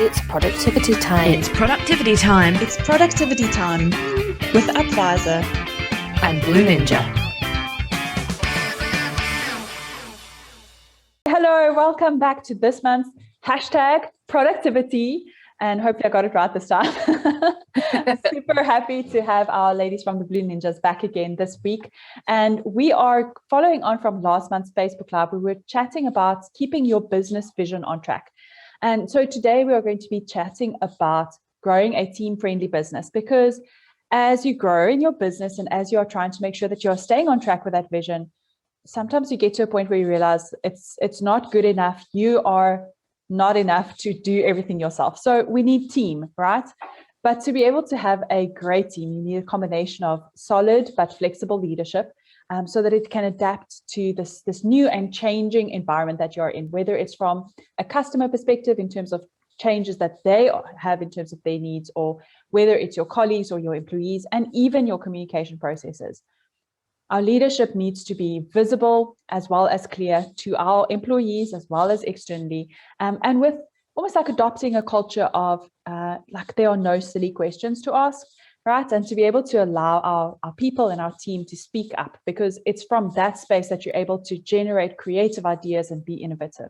It's productivity time. It's productivity time. It's productivity time with UPvisor and Blue Ninja. Hello, welcome back to this month's #productivity. And hopefully I got it right this time. Super happy to have our ladies from the Blue Ninjas back again this week. And we are following on from last month's Facebook Live. We were chatting about keeping your business vision on track. And so today we are going to be chatting about growing a team-friendly business, because as you grow in your business and as you are trying to make sure that you're staying on track with that vision, sometimes you get to a point where you realize it's not good enough. You are not enough to do everything yourself. So we need team, right? But to be able to have a great team, you need a combination of solid but flexible leadership, so that it can adapt to this new and changing environment that you're in, whether it's from a customer perspective in terms of changes that they have in terms of their needs, or whether it's your colleagues or your employees, and even your communication processes. Our leadership needs to be visible as well as clear to our employees as well as externally, and with almost like adopting a culture of like there are no silly questions to ask, right? And to be able to allow our people and our team to speak up, because it's from that space that you're able to generate creative ideas and be innovative.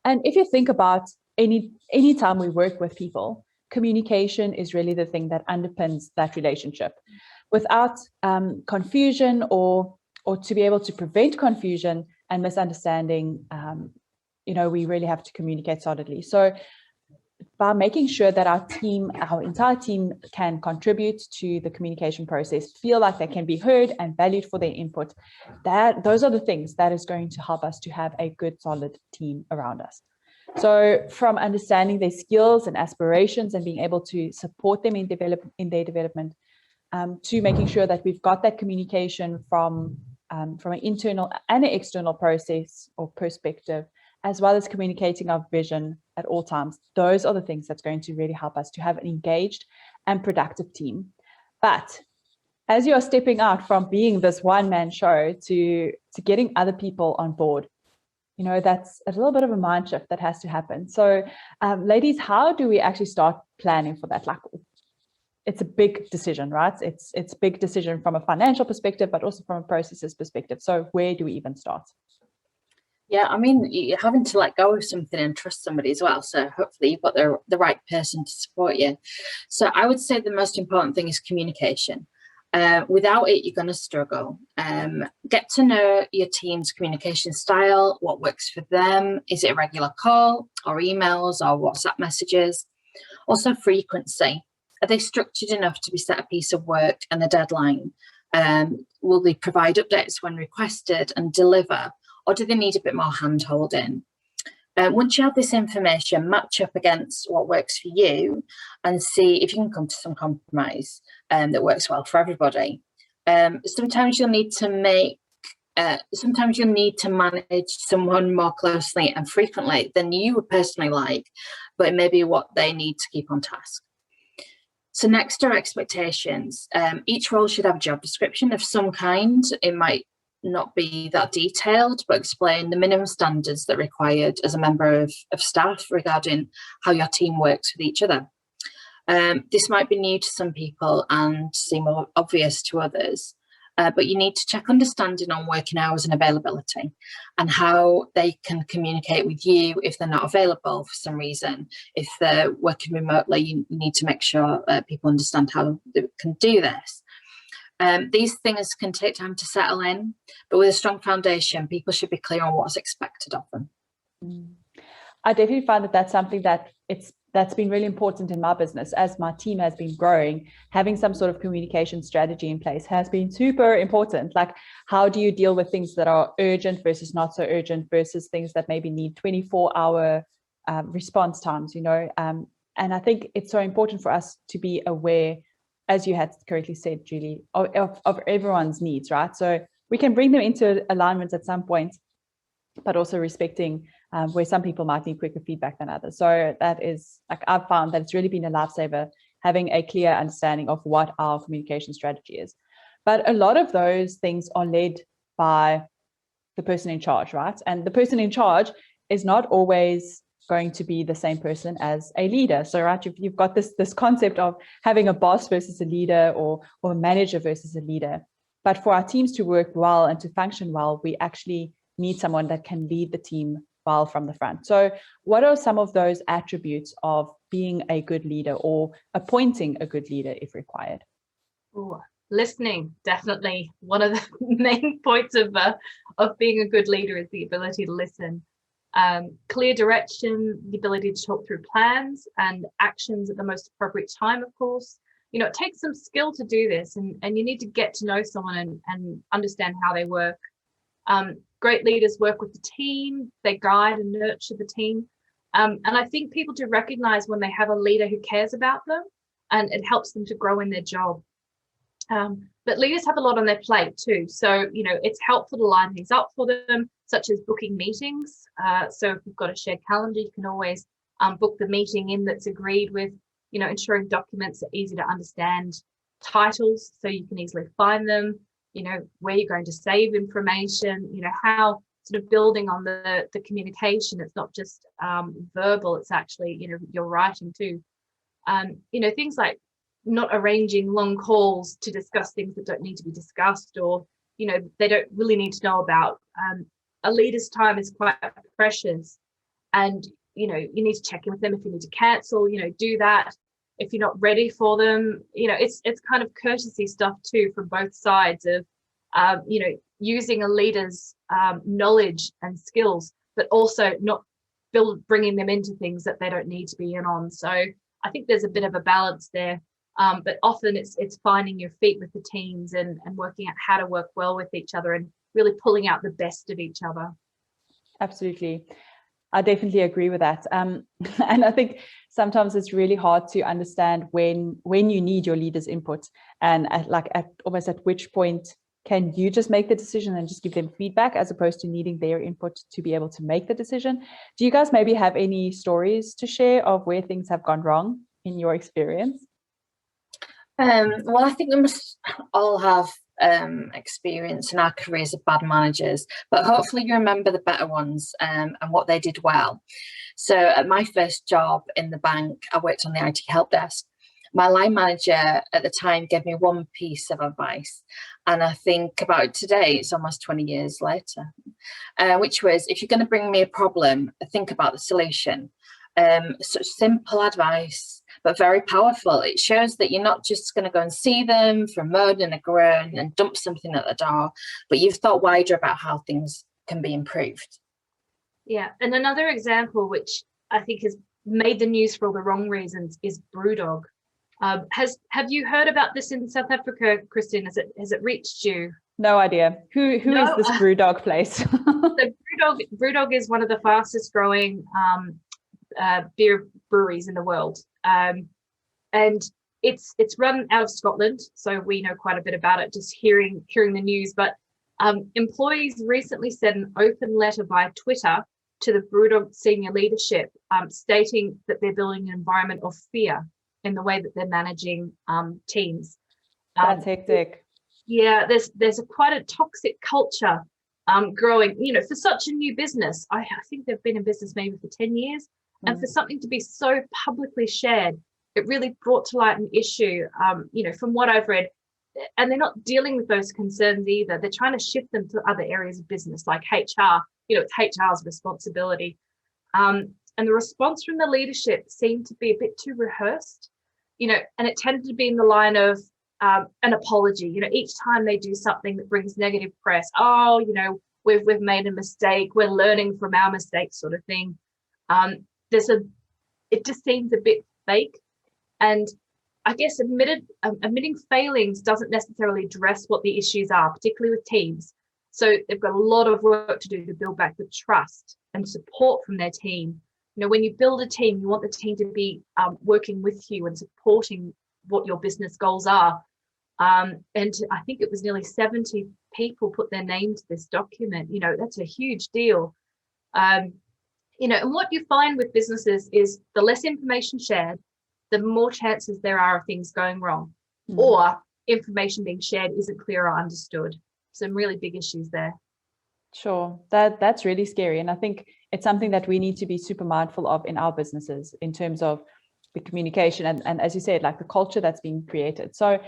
And if you think about any time we work with people, communication is really the thing that underpins that relationship. Without confusion or to be able to prevent confusion and misunderstanding, we really have to communicate solidly. So by making sure that our entire team can contribute to the communication process, feel like they can be heard and valued for their input, those are the things that is going to help us to have a good, solid team around us. So from understanding their skills and aspirations and being able to support them in their development, to making sure that we've got that communication from an internal and an external process or perspective, as well as communicating our vision at all times. Those are the things that's going to really help us to have an engaged and productive team. But as you are stepping out from being this one-man show to getting other people on board, that's a little bit of a mind shift that has to happen. So ladies, how do we actually start planning for that? Like, it's a big decision, right? It's a big decision from a financial perspective, but also from a processes perspective. So where do we even start? Yeah, I mean, you're having to let go of something and trust somebody as well. So hopefully you've got the right person to support you. So I would say the most important thing is communication. Without it, you're going to struggle. Get to know your team's communication style, what works for them. Is it a regular call or emails or WhatsApp messages? Also frequency. Are they structured enough to be set a piece of work and a deadline? Will they provide updates when requested and deliver? Or do they need a bit more hand-holding? Once you have this information, match up against what works for you and see if you can come to some compromise that works well for everybody. Sometimes you'll need to manage someone more closely and frequently than you would personally like, but it may be what they need to keep on task. So next are expectations. Each role should have a job description of some kind. It might not be that detailed, but explain the minimum standards that are required as a member of staff regarding how your team works with each other. This might be new to some people and seem obvious to others, but you need to check understanding on working hours and availability and how they can communicate with you if they're not available for some reason. If they're working remotely, you need to make sure people understand how they can do this. These things can take time to settle in, but with a strong foundation, people should be clear on what's expected of them. I definitely find that that's something that's been really important in my business. As my team has been growing, having some sort of communication strategy in place has been super important. Like, how do you deal with things that are urgent versus not so urgent versus things that maybe need 24-hour response times, And I think it's so important for us to be aware, as you had correctly said, Julie, of everyone's needs, right? So we can bring them into alignment at some point, but also respecting where some people might need quicker feedback than others. So that is, like, I've found that it's really been a lifesaver, having a clear understanding of what our communication strategy is. But a lot of those things are led by the person in charge, right? And the person in charge is not always going to be the same person as a leader. So, right, you've got this concept of having a boss versus a leader, or a manager versus a leader. But for our teams to work well and to function well, we actually need someone that can lead the team well from the front. So what are some of those attributes of being a good leader, or appointing a good leader if required? Ooh, listening, definitely. One of the main points of being a good leader is the ability to listen. Clear direction, the ability to talk through plans and actions at the most appropriate time, of course. It takes some skill to do this, and you need to get to know someone and understand how they work. Great leaders work with the team, they guide and nurture the team. And I think people do recognize when they have a leader who cares about them, and it helps them to grow in their job. But leaders have a lot on their plate too. So, it's helpful to line things up for them, such as booking meetings. So if you've got a shared calendar, you can always book the meeting in that's agreed with, ensuring documents are easy to understand, titles, so you can easily find them, where you're going to save information, how sort of building on the communication. It's not just verbal, it's actually, you're writing too. Things like not arranging long calls to discuss things that don't need to be discussed, or, they don't really need to know about. A leader's time is quite precious, and, you need to check in with them if you need to cancel, do that. If you're not ready for them, it's kind of courtesy stuff too from both sides of, using a leader's knowledge and skills, but also not bringing them into things that they don't need to be in on. So I think there's a bit of a balance there, but often it's finding your feet with the teams and working out how to work well with each other and really pulling out the best of each other. Absolutely. I definitely agree with that. And I think sometimes it's really hard to understand when you need your leader's input, and almost at which point can you just make the decision and just give them feedback, as opposed to needing their input to be able to make the decision. Do you guys maybe have any stories to share of where things have gone wrong in your experience? Well, I think we must all have experience in our careers of bad managers, but hopefully you remember the better ones and what they did well. So at my first job in the bank, I worked on the IT help desk. My line manager at the time gave me one piece of advice, and I think about it today, it's almost 20 years later, which was, if you're going to bring me a problem, think about the solution. Such simple advice, but very powerful. It shows that you're not just going to go and see them for a moan and a groan and dump something at the door, but you've thought wider about how things can be improved. Yeah, and another example, which I think has made the news for all the wrong reasons, is Brewdog. Have you heard about this in South Africa, Christine? Has it reached you? No idea. Who is this Brewdog place? So Brewdog is one of the fastest growing beer breweries in the world, and it's run out of Scotland, so we know quite a bit about it just hearing the news. But employees recently sent an open letter via Twitter to the Brewdog senior leadership, stating that they're building an environment of fear in the way that they're managing teams. That's hectic. Yeah, there's quite a toxic culture growing, for such a new business. I think they've been in business maybe for 10 years. And for something to be so publicly shared, it really brought to light an issue, from what I've read. And they're not dealing with those concerns either. They're trying to shift them to other areas of business, like HR. It's HR's responsibility. And the response from the leadership seemed to be a bit too rehearsed, and it tended to be in the line of an apology. Each time they do something that brings negative press, we've made a mistake, we're learning from our mistakes, sort of thing. It just seems a bit fake, and I guess admitting failings doesn't necessarily address what the issues are, particularly with teams. So they've got a lot of work to do to build back the trust and support from their team. When you build a team, you want the team to be working with you and supporting what your business goals are. And I think it was nearly 70 people put their name to this document. That's a huge deal. And what you find with businesses is the less information shared, the more chances there are of things going wrong, or information being shared isn't clear or understood. Some really big issues there. Sure, that's really scary. And I think it's something that we need to be super mindful of in our businesses in terms of the communication and as you said, like the culture that's being created. So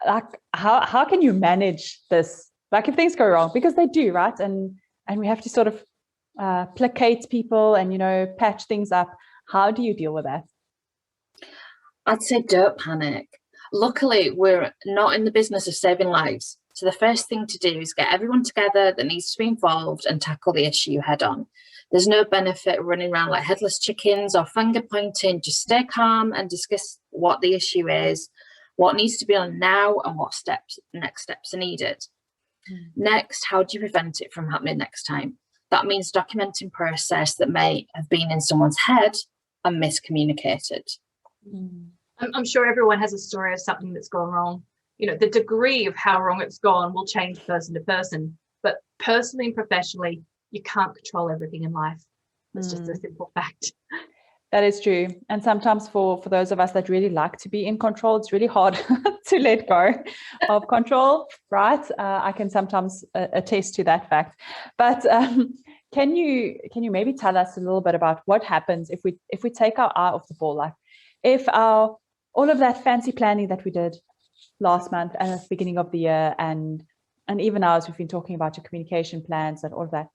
like how can you manage this? Like if things go wrong, because they do, right? And we have to sort of placate people and, you know, patch things up. How do you deal with that? I'd say don't panic. Luckily, we're not in the business of saving lives. So the first thing to do is get everyone together that needs to be involved and tackle the issue head on. There's no benefit running around like headless chickens or finger pointing. Just stay calm and discuss what the issue is, what needs to be done now, and what next steps are needed. Next, how do you prevent it from happening next time? That means documenting process that may have been in someone's head and miscommunicated. I'm sure everyone has a story of something that's gone wrong. You know, the degree of how wrong it's gone will change person to person, but personally and professionally, you can't control everything in life. It's just a simple fact. That is true. And sometimes for those of us that really like to be in control, it's really hard to let go of control, right? I can sometimes attest to that fact. But can you maybe tell us a little bit about what happens if we take our eye off the ball? Like if all of that fancy planning that we did last month and at the beginning of the year and even now as we've been talking about your communication plans and all of that,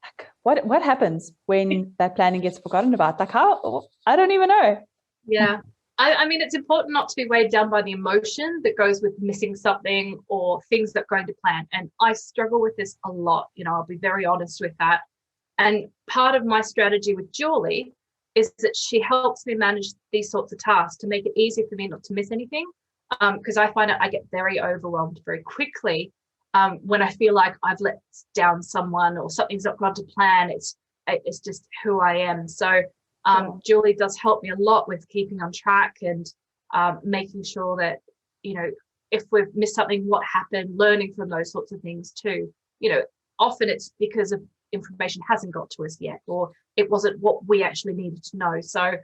like what happens when that planning gets forgotten about? Like how? I don't even know. Yeah. I mean, it's important not to be weighed down by the emotion that goes with missing something or things that go into plan. And I struggle with this a lot. You know, I'll be very honest with that. And part of my strategy with Julie is that she helps me manage these sorts of tasks to make it easier for me not to miss anything. Because I find I get very overwhelmed very quickly when I feel like I've let down someone or something's not gone to plan. It's just who I am. So Julie does help me a lot with keeping on track and making sure that, you know, if we've missed something, what happened, learning from those sorts of things too. You know, often it's because of information hasn't got to us yet, or it wasn't what we actually needed to know. So,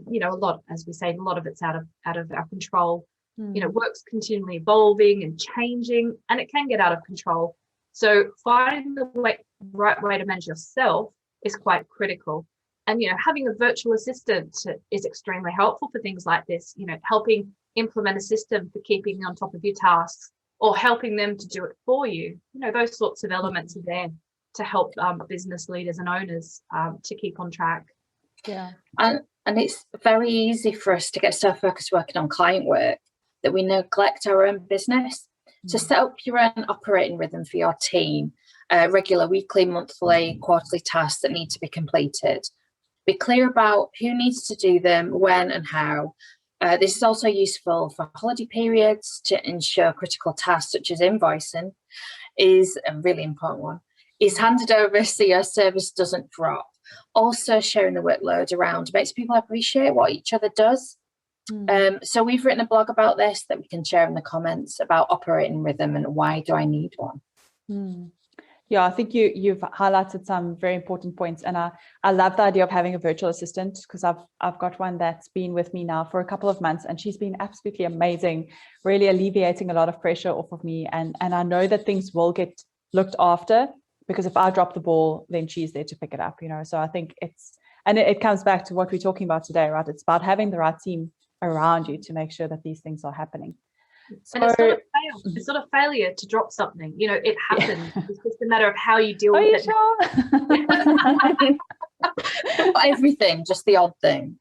you know, a lot, as we say, a lot of it's out of our control. You know, work's continually evolving and changing, and it can get out of control. So finding the right way to manage yourself is quite critical. And, you know, having a virtual assistant is extremely helpful for things like this, you know, helping implement a system for keeping on top of your tasks or helping them to do it for you. You know, those sorts of elements are there to help business leaders and owners to keep on track. Yeah. And it's very easy for us to get so focused working on client work that we neglect our own business. So set up your own operating rhythm for your team, regular weekly, monthly, quarterly tasks that need to be completed. Be clear about who needs to do them, when and how. This is also useful for holiday periods to ensure critical tasks such as invoicing is a really important one, is handed over so your service doesn't drop. Also sharing the workload around makes people appreciate what each other does. So we've written a blog about this that we can share in the comments about operating rhythm and why do I need one. Yeah, I think you've highlighted some very important points, and I love the idea of having a virtual assistant because I've got one that's been with me now for a couple of months, and she's been absolutely amazing, really alleviating a lot of pressure off of me, and I know that things will get looked after because if I drop the ball, then she's there to pick it up, you know. So I think it comes back to what we're talking about today, right? It's about having the right team around you to make sure that these things are happening. So, and it's not a failure to drop something. You know, it happens. It's just a matter of how you deal with it. Sure? Not everything, just the odd thing.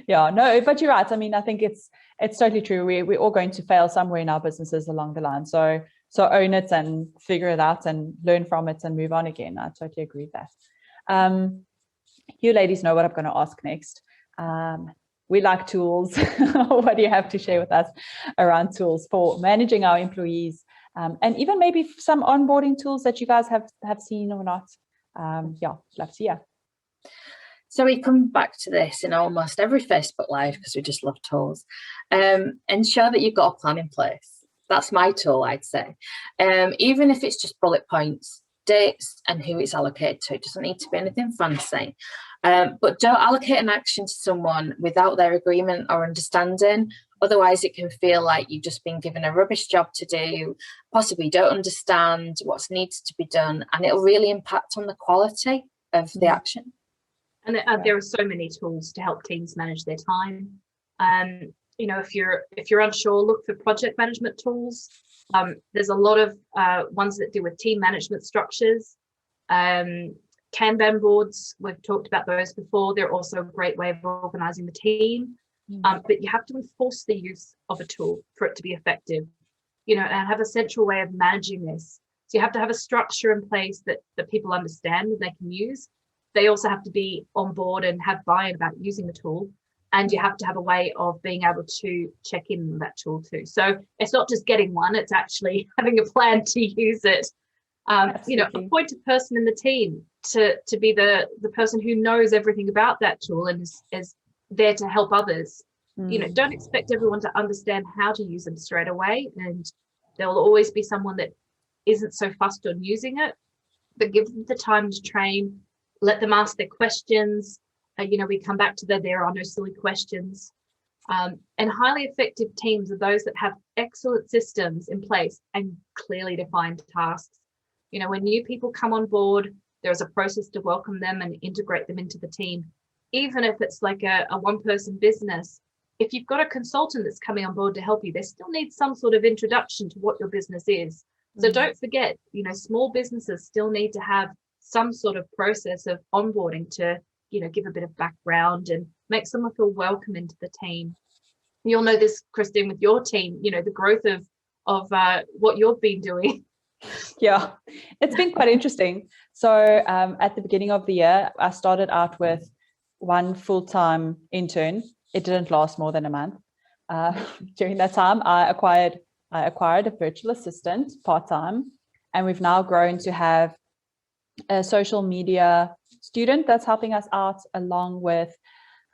Yeah, no, but you're right. I mean, I think it's totally true. We're all going to fail somewhere in our businesses along the line. So own it and figure it out and learn from it and move on again. I totally agree with that. You ladies know what I'm going to ask next. We like tools. What do you have to share with us around tools for managing our employees, and even maybe some onboarding tools that you guys have seen or not? Yeah, love to hear. So we come back to this in almost every Facebook Live because we just love tools. Ensure that you've got a plan in place. That's my tool, I'd say. Even if it's just bullet points, dates and who it's allocated to. It doesn't need to be anything fancy. But don't allocate an action to someone without their agreement or understanding. Otherwise, it can feel like you've just been given a rubbish job to do, possibly don't understand what needs to be done, and it'll really impact on the quality of the action. And there are so many tools to help teams manage their time. If you're unsure, look for project management tools. There's a lot of ones that deal with team management structures. Kanban boards, we've talked about those before. They're also a great way of organizing the team. But you have to enforce the use of a tool for it to be effective, and have a central way of managing this. So you have to have a structure in place that people understand and they can use. They also have to be on board and have buy-in about using the tool. And you have to have a way of being able to check in with that tool too. So it's not just getting one, it's actually having a plan to use it. Appoint a person in the team to be the person who knows everything about that tool and is there to help others. Don't expect everyone to understand how to use them straight away, and there will always be someone that isn't so fussed on using it, but give them the time to train, let them ask their questions. We come back to there are no silly questions. And highly effective teams are those that have excellent systems in place and clearly defined tasks. When new people come on board, there's a process to welcome them and integrate them into the team. Even if it's like a one-person business, if you've got a consultant that's coming on board to help you, they still need some sort of introduction to what your business is. So don't forget, small businesses still need to have some sort of process of onboarding to, give a bit of background and make someone feel welcome into the team. You'll know this, Christine, with your team, the growth of what you've been doing. Yeah, it's been quite interesting. So at the beginning of the year, I started out with one full-time intern. It didn't last more than a month. During that time, I acquired a virtual assistant part-time, and we've now grown to have a social media student that's helping us out, along with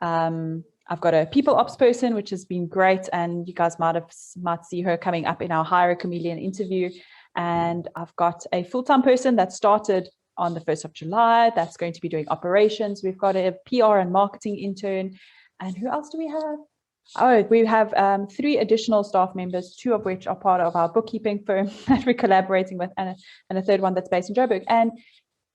I've got a people ops person, which has been great, and you guys might see her coming up in our Hire a Chameleon interview. And I've got a full-time person that started on the 1st of July that's going to be doing operations. We've got a PR and marketing intern. And who else do we have? Oh, we have 3 additional staff members, 2 of which are part of our bookkeeping firm that we're collaborating with, and a 3rd one that's based in Joburg. And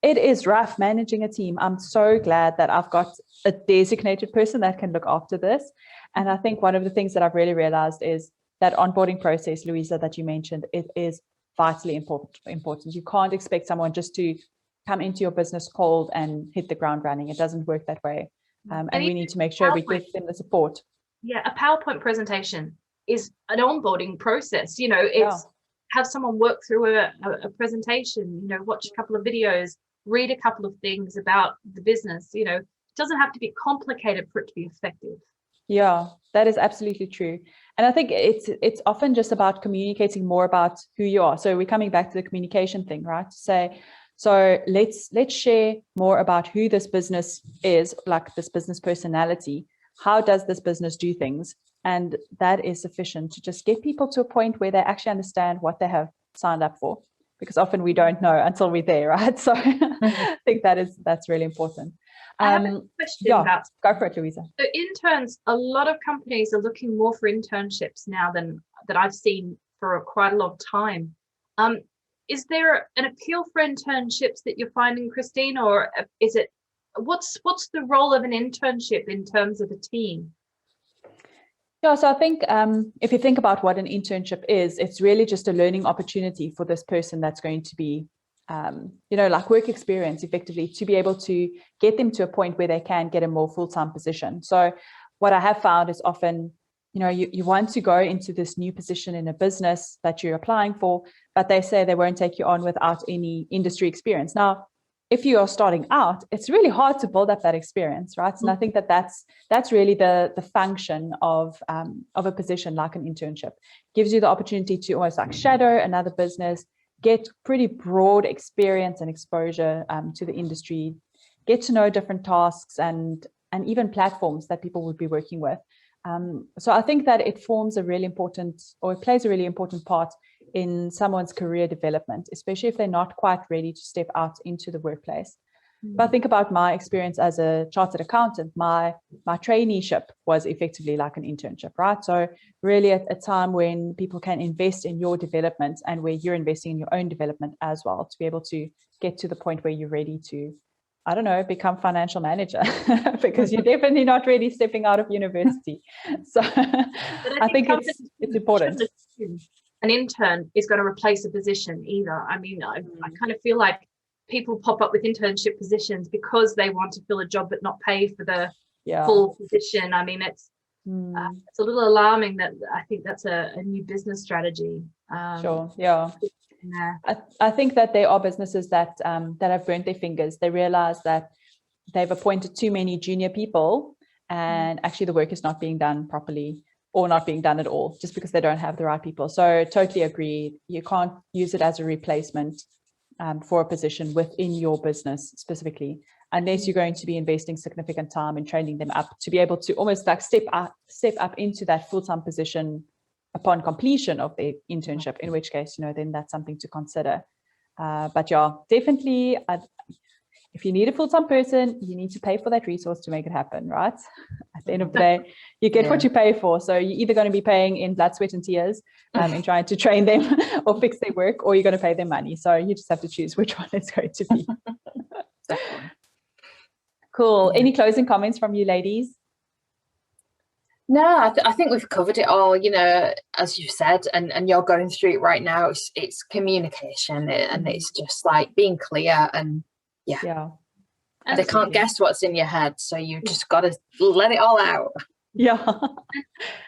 it is rough managing a team. I'm so glad that I've got a designated person that can look after this. And I think one of the things that I've really realized is that onboarding process, Louisa, that you mentioned, it is vitally important. You can't expect someone just to come into your business cold and hit the ground running. It doesn't work that way. And we need to make sure we give them the support. Yeah, a PowerPoint presentation is an onboarding process. Have someone work through a presentation, watch a couple of videos, read a couple of things about the business. It doesn't have to be complicated for it to be effective. Yeah, that is absolutely true. And I think it's often just about communicating more about who you are. So we're coming back to the communication thing, right? To say, so let's share more about who this business is, like this business personality. How does this business do things? And that is sufficient to just get people to a point where they actually understand what they have signed up for, because often we don't know until we're there, right? So I think that's really important. I have a question about. Go for it, Louisa. So interns, a lot of companies are looking more for internships now than that I've seen for quite a long time. Is there an appeal for internships that you're finding, Christine, or is it what's the role of an internship in terms of a team? Yeah, so I think if you think about what an internship is, it's really just a learning opportunity for this person that's going to be, like work experience effectively, to be able to get them to a point where they can get a more full-time position. So what I have found is often, you want to go into this new position in a business that you're applying for, but they say they won't take you on without any industry experience. Now, if you are starting out, it's really hard to build up that experience, right? And I think that's really the function of a position like an internship. Gives you the opportunity to almost like shadow another business, get pretty broad experience and exposure to the industry, get to know different tasks and even platforms that people would be working with. So I think that it plays a really important part in someone's career development, especially if they're not quite ready to step out into the workplace. But I think about my experience as a chartered accountant, my traineeship was effectively like an internship, right? So really at a time when people can invest in your development and where you're investing in your own development as well, to be able to get to the point where you're ready to, I don't know, become financial manager, because you're definitely not ready stepping out of university. So I think it's important. An intern is going to replace a position either. I mean, I kind of feel like people pop up with internship positions because they want to fill a job but not pay for the full position. I mean, it's a little alarming that I think that's a new business strategy. Sure, yeah. I think that there are businesses that have burnt their fingers. They realize that they've appointed too many junior people, and actually the work is not being done properly or not being done at all, just because they don't have the right people. So totally agree. You can't use it as a replacement for a position within your business specifically, unless you're going to be investing significant time in training them up to be able to almost like step up into that full-time position upon completion of the internship, in which case, then that's something to consider. But yeah, definitely, if you need a full-time person, you need to pay for that resource to make it happen, right? At the end of the day, you get what you pay for. So you're either going to be paying in blood, sweat, and tears in trying to train them or fix their work, or you're going to pay them money. So you just have to choose which one it's going to be. Cool. Any closing comments from you ladies? No, I think we've covered it all, as you've said, and you're going through it right now. It's communication, and it's just like being clear, and they can't guess what's in your head, so you just got to let it all out. Yeah.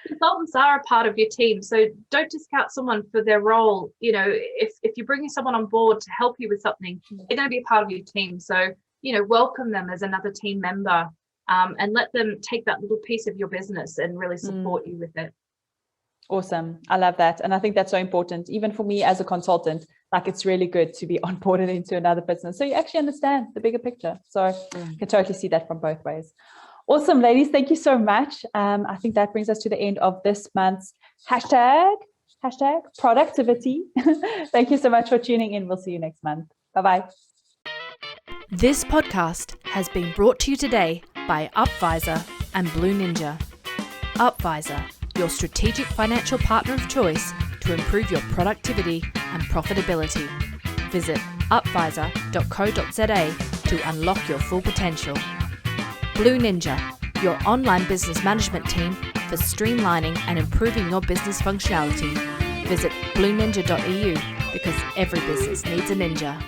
Consultants are a part of your team, so don't discount someone for their role. If you're bringing someone on board to help you with something, they're going to be a part of your team. So, welcome them as another team member. And let them take that little piece of your business and really support you with it. Awesome. I love that. And I think that's so important. Even for me as a consultant, like it's really good to be onboarded into another business. So you actually understand the bigger picture. So you can totally see that from both ways. Awesome, ladies. Thank you so much. I think that brings us to the end of this month's hashtag productivity. Thank you so much for tuning in. We'll see you next month. Bye-bye. This podcast has been brought to you today by UPvisor and Blue Ninja. UPvisor, your strategic financial partner of choice to improve your productivity and profitability. Visit upvisor.co.za to unlock your full potential. Blue Ninja, your online business management team for streamlining and improving your business functionality. Visit blueninja.eu because every business needs a ninja.